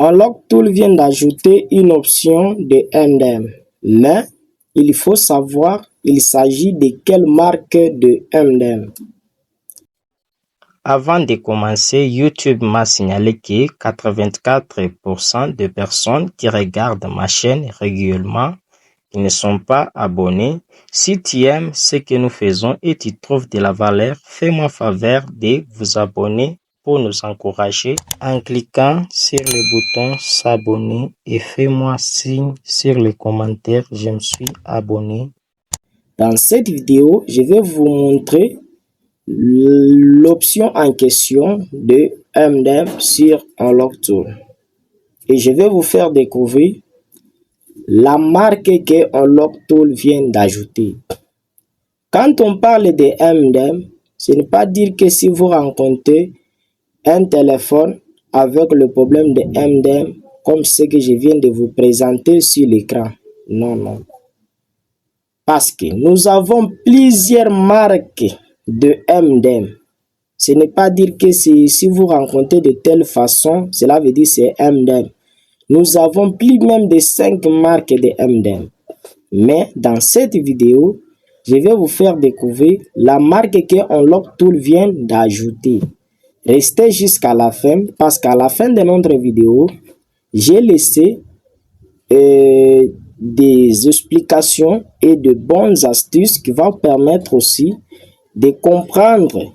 Unlocktool vient d'ajouter une option de MDM, mais il faut savoir il s'agit de quelle marque de MDM. Avant de commencer, YouTube m'a signalé que 84% de personnes qui regardent ma chaîne régulièrement qui ne sont pas abonnés. Si tu aimes ce que nous faisons et tu trouves de la valeur, fais-moi faveur de vous abonner pour nous encourager en cliquant sur le bouton s'abonner et fais-moi signe sur le commentaire je me suis abonné. Dans cette vidéo, je vais vous montrer l'option en question de MDM sur Unlocktool. Et je vais vous faire découvrir la marque que Unlocktool vient d'ajouter. Quand on parle de MDM, ce n'est pas dire que si vous rencontrez un téléphone avec le problème de MDM, comme ce que je viens de vous présenter sur l'écran. Non, non. Parce que nous avons plusieurs marques de MDM. Ce n'est pas dire que si vous rencontrez de telle façon, cela veut dire que c'est MDM. Nous avons plus même de 5 marques de MDM. Mais dans cette vidéo, je vais vous faire découvrir la marque que Unlocktool vient d'ajouter. Restez jusqu'à la fin parce qu'à la fin de notre vidéo, j'ai laissé des explications et de bonnes astuces qui vont permettre aussi de comprendre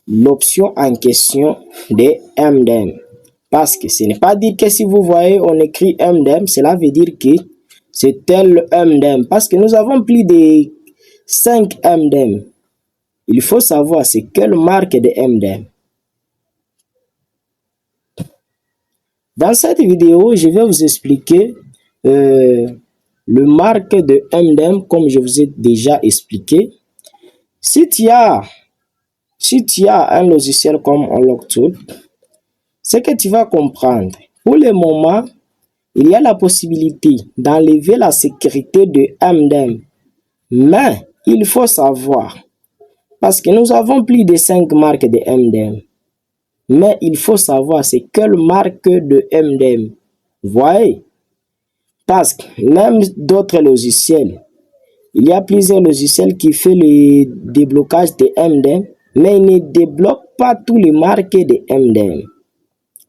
l'option en question de MDM. Parce que ce n'est pas dire que si vous voyez on écrit MDM, cela veut dire que c'est tel MDM. Parce que nous avons plus de 5 MDM. Il faut savoir c'est quelle marque de MDM. Dans cette vidéo, je vais vous expliquer le marque de MDM comme je vous ai déjà expliqué. Si tu as un logiciel comme Unlocktool, ce que tu vas comprendre, pour le moment, il y a la possibilité d'enlever la sécurité de MDM. Mais il faut savoir, parce que nous avons plus de 5 marques de MDM. Mais il faut savoir c'est quelle marque de MDM. Voyez? Parce que même d'autres logiciels, il y a plusieurs logiciels qui font le déblocage de MDM, mais ils ne débloquent pas tous les marques de MDM.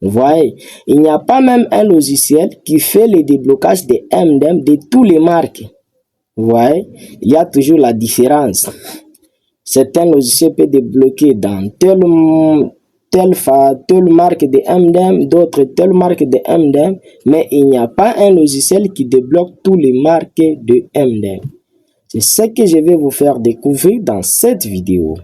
Voyez? Il n'y a pas même un logiciel qui fait le déblocage de MDM de tous les marques. Voyez? Il y a toujours la différence. Certains logiciels peuvent débloquer dans telle marque de MDM, d'autres telle marque de MDM, mais il n'y a pas un logiciel qui débloque toutes les marques de MDM. C'est ce que je vais vous faire découvrir dans cette vidéo.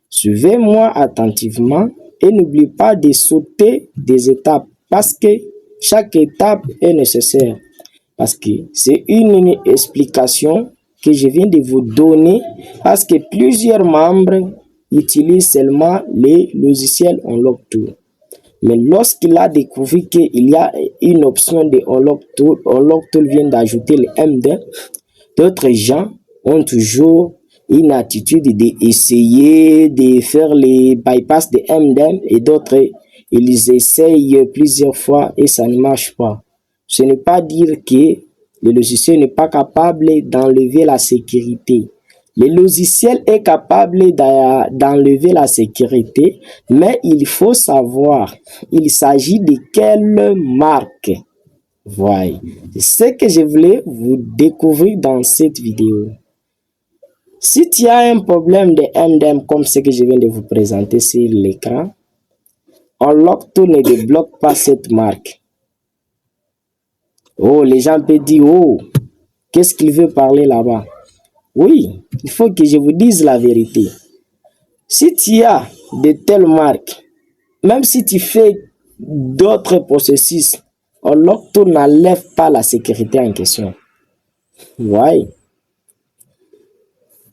Suivez-moi attentivement et n'oubliez pas de sauter des étapes parce que chaque étape est nécessaire. Parce que c'est une explication que je viens de vous donner parce que plusieurs membres utilisent seulement les logiciels Unlocktool. Mais lorsqu'il a découvert qu'il y a une option de Unlocktool, Unlocktool vient d'ajouter le MDM, d'autres gens ont toujours une attitude d'essayer de faire les bypass de MDM et d'autres, ils essayent plusieurs fois et ça ne marche pas. Ce n'est pas dire que le logiciel n'est pas capable d'enlever la sécurité. Le logiciel est capable d'enlever la sécurité, mais il faut savoir, il s'agit de quelle marque. Voyez, c'est ce que je voulais vous découvrir dans cette vidéo. Si tu as un problème de MDM comme ce que je viens de vous présenter sur l'écran, Unlocktool ne débloque pas cette marque. Oh, les gens peuvent dire, oh, qu'est-ce qu'il veut parler là-bas? Oui, il faut que je vous dise la vérité. Si tu as de telles marques, même si tu fais d'autres processus, Unlocktool n'enlève pas la sécurité en question. Ouais.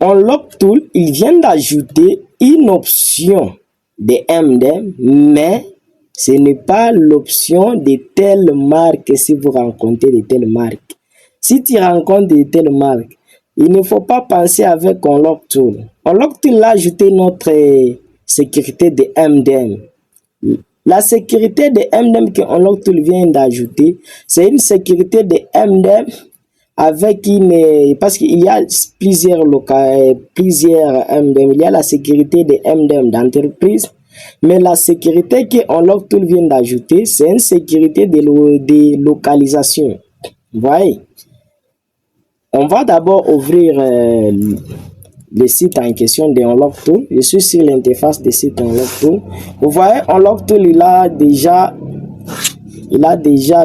Unlocktool, il vient d'ajouter une option de MDM, mais ce n'est pas l'option de telle marque si vous rencontrez de telles marques. Si tu rencontres de telles marques, il ne faut pas penser avec Unlocktool. Unlocktool a ajouté notre sécurité de MDM. La sécurité de MDM que Unlocktool vient d'ajouter, c'est une sécurité de MDM avec parce qu'il y a plusieurs MDM. Il y a la sécurité de MDM d'entreprise, mais la sécurité que Unlocktool vient d'ajouter, c'est une sécurité de localisation. Vous voyez? On va d'abord ouvrir le site en question de Unlocktool. Je suis sur l'interface de site Unlocktool. Vous voyez, Unlocktool, il a déjà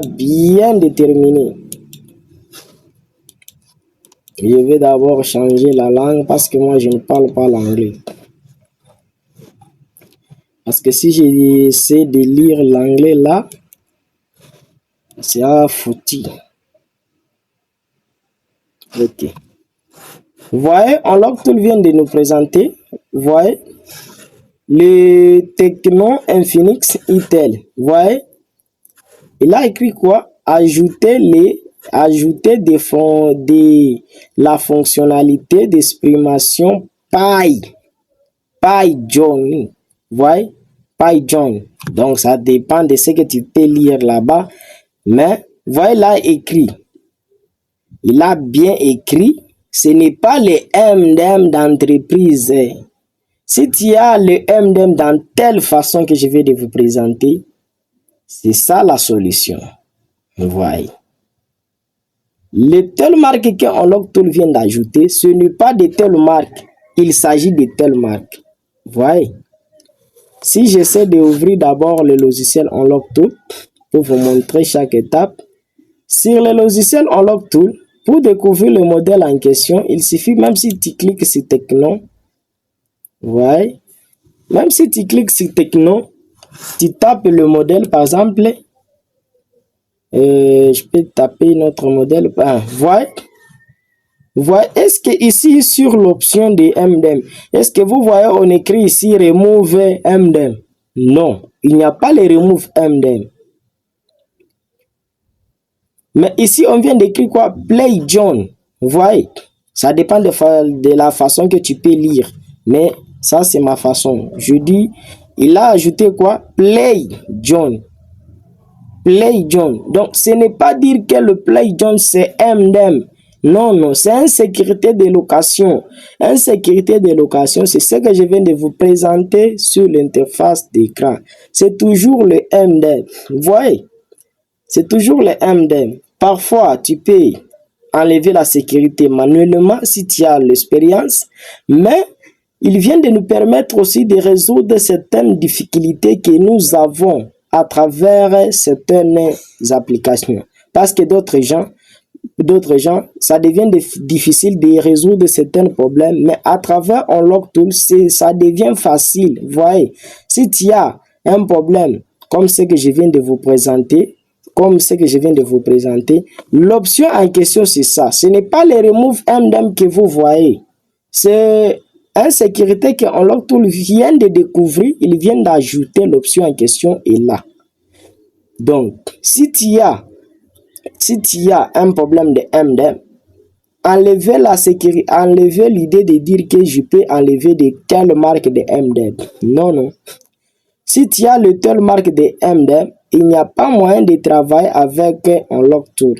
bien déterminé. Je vais d'abord changer la langue parce que moi je ne parle pas l'anglais. Parce que si j'essaie de lire l'anglais là, c'est foutu. Ok. Vous voyez, Unlocktool vient de nous présenter. Vous voyez, le Tecno Infinix Intel. Vous voyez, il a écrit quoi? Ajouter la fonctionnalité d'exprimation PyJohn. Vous voyez? PyJohn. Donc, ça dépend de ce que tu peux lire là-bas. Mais, vous voyez là écrit. Il a bien écrit. Ce n'est pas le MDM d'entreprise. Si tu as le MDM dans telle façon que je vais de vous présenter, c'est ça la solution. Vous voyez. Le telle marque que Unlocktool vient d'ajouter, ce n'est pas de telle marque. Il s'agit de telle marque. Vous voyez. Si j'essaie d'ouvrir d'abord le logiciel Unlocktool pour vous montrer chaque étape, sur le logiciel Unlocktool, pour découvrir le modèle en question, il suffit, même si tu cliques sur Tecno, ouais, même si tu cliques sur Tecno, tu tapes le modèle, par exemple, je peux taper notre modèle, voyez, est-ce que ici, sur l'option de MDM, est-ce que vous voyez, on écrit ici Remove MDM? Non, il n'y a pas le Remove MDM. Mais ici, on vient d'écrire quoi? PyJohn. Vous voyez? Ça dépend de la façon que tu peux lire. Mais ça, c'est ma façon. Je dis, il a ajouté quoi? PyJohn. PyJohn. Donc, ce n'est pas dire que le PyJohn, c'est MDM. Non, non, c'est une sécurité de location. Une sécurité de location, c'est ce que je viens de vous présenter sur l'interface d'écran. C'est toujours le MDM. Vous voyez? C'est toujours le MDM. Parfois, tu peux enlever la sécurité manuellement si tu as l'expérience, mais il vient de nous permettre aussi de résoudre certaines difficultés que nous avons à travers certaines applications. Parce que d'autres gens, ça devient difficile de résoudre certains problèmes, mais à travers Unlocktool, ça devient facile. Vous voyez, si tu as un problème comme ce que je viens de vous présenter, l'option en question, c'est ça. Ce n'est pas le Remove MDM que vous voyez. C'est une sécurité que Unlocktool vient de découvrir. Il vient d'ajouter l'option en question et là. Donc, si tu as un problème de MDM, enlevez l'idée de dire que je peux enlever de telle marque de MDM. Non, non. Si tu as le telle marque de MDM, il n'y a pas moyen de travailler avec Unlocktool.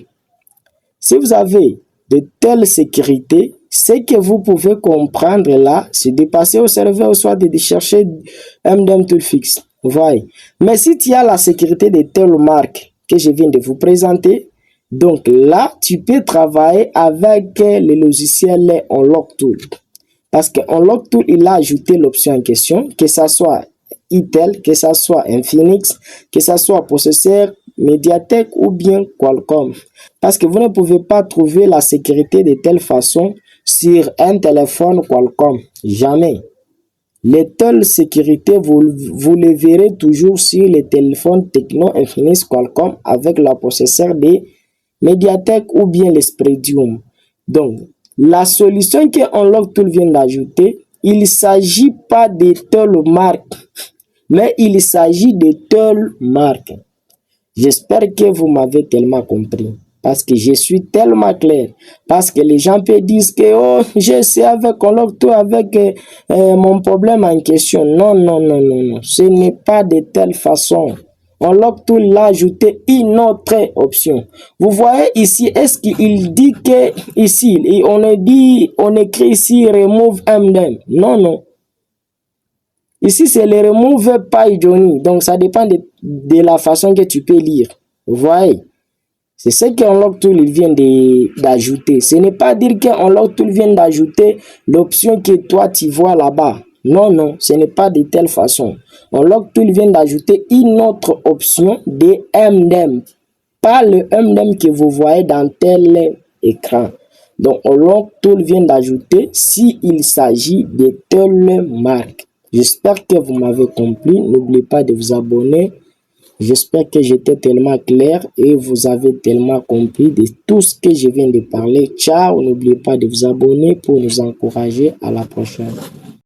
Si vous avez de telles sécurités, ce que vous pouvez comprendre là, c'est de passer au serveur, soit de chercher MDM Toolfix. Vous voyez. Mais si tu as la sécurité de telle marque que je viens de vous présenter, donc là, tu peux travailler avec le logiciel Unlocktool. Parce que Unlocktool, il a ajouté l'option en question, que ça soit Intel, que ça soit Infinix, que ça soit processeur Mediatek ou bien Qualcomm. Parce que vous ne pouvez pas trouver la sécurité de telle façon sur un téléphone Qualcomm. Jamais. Les telles sécurités, vous les verrez toujours sur les téléphones Tecno, Infinix, Qualcomm avec la processeur de Mediatek ou bien l'Espredium. Donc, la solution que Unlocktool vient d'ajouter, il ne s'agit pas de telle marque, mais il s'agit de telle marque. J'espère que vous m'avez tellement compris. Parce que je suis tellement clair. Parce que les gens peuvent dire que oh, je sais avec Unlock2 avec mon problème en question. Non, non, non, non, non. Ce n'est pas de telle façon. Unlock2 l'a ajouté une autre option. Vous voyez ici, est-ce qu'il dit que ici, on écrit ici remove MDM. Non, non. Ici, c'est le remove by Johnny. Donc, ça dépend de la façon que tu peux lire. Vous voyez? C'est ce qu'Unlock2 vient d'ajouter. Ce n'est pas dire qu'Unlock2 vient d'ajouter l'option que toi tu vois là-bas. Non, non, ce n'est pas de telle façon. Unlock2 vient d'ajouter une autre option de MDM. Pas le MDM que vous voyez dans tel écran. Donc, Unlock2 vient d'ajouter s'il s'agit de telle marque. J'espère que vous m'avez compris. N'oubliez pas de vous abonner. J'espère que j'étais tellement clair et vous avez tellement compris de tout ce que je viens de parler. Ciao, n'oubliez pas de vous abonner pour nous encourager. À la prochaine.